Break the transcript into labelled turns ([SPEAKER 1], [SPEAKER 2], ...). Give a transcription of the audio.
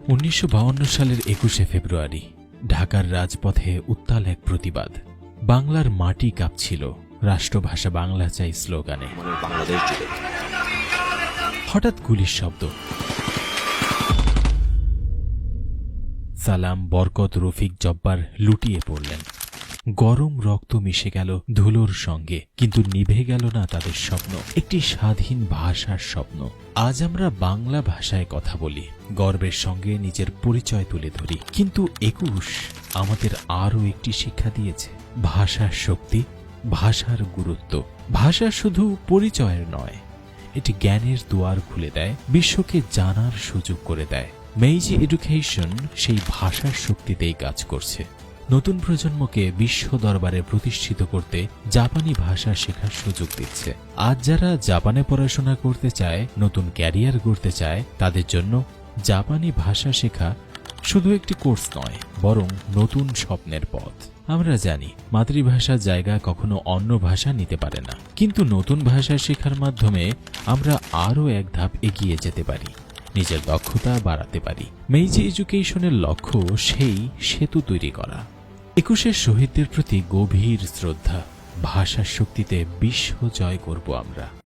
[SPEAKER 1] 1952 সালের 21শে ফেব্রুয়ারি ঢাকার রাজপথে উত্তাল এক প্রতিবাদ। বাংলার মাটি কাঁপছিল রাষ্ট্রভাষা বাংলা চাই স্লোগানে। হঠাৎ গুলির শব্দ। সালাম, বরকত, রফিক, জব্বার লুটিয়ে পড়লেন। গরম রক্ত মিশে গেল ধুলোর সঙ্গে, কিন্তু নিভে গেল না তাদের স্বপ্ন, একটি স্বাধীন ভাষার স্বপ্ন। আজ আমরা বাংলা ভাষায় কথা বলি, গর্বের সঙ্গে নিজের পরিচয় তুলে ধরি, কিন্তু 21 আমাদের আরও একটি শিক্ষা দিয়েছে, ভাষার শক্তি, ভাষার গুরুত্ব। ভাষা শুধু পরিচয়ের নয়, এটি জ্ঞানের দুয়ার খুলে দেয়, বিশ্বকে জানার সুযোগ করে দেয়। মেইজি এডুকেশন সেই ভাষার শক্তিতেই কাজ করছে। নতুন প্রজন্মকে বিশ্ব দরবারে প্রতিষ্ঠিত করতে জাপানি ভাষা শেখার সুযোগ দিচ্ছে। আজ যারা জাপানে পড়াশোনা করতে চায়, নতুন ক্যারিয়ার গড়তে চায়, তাদের জন্য জাপানি ভাষা শেখা শুধু একটি কোর্স নয়, বরং নতুন স্বপ্নের পথ। আমরা জানি মাতৃভাষার জায়গা কখনো অন্য ভাষা নিতে পারে না, কিন্তু নতুন ভাষা শেখার মাধ্যমে আমরা আরও এক ধাপ এগিয়ে যেতে পারি, নিজের দক্ষতা বাড়াতে পারি। মেইজি এডুকেশনের লক্ষ্য সেই সেতু তৈরি করা। 21 শহীদদের প্রতি গভীর শ্রদ্ধা। ভাষার শক্তিতে বিশ্ব জয় করব আমরা।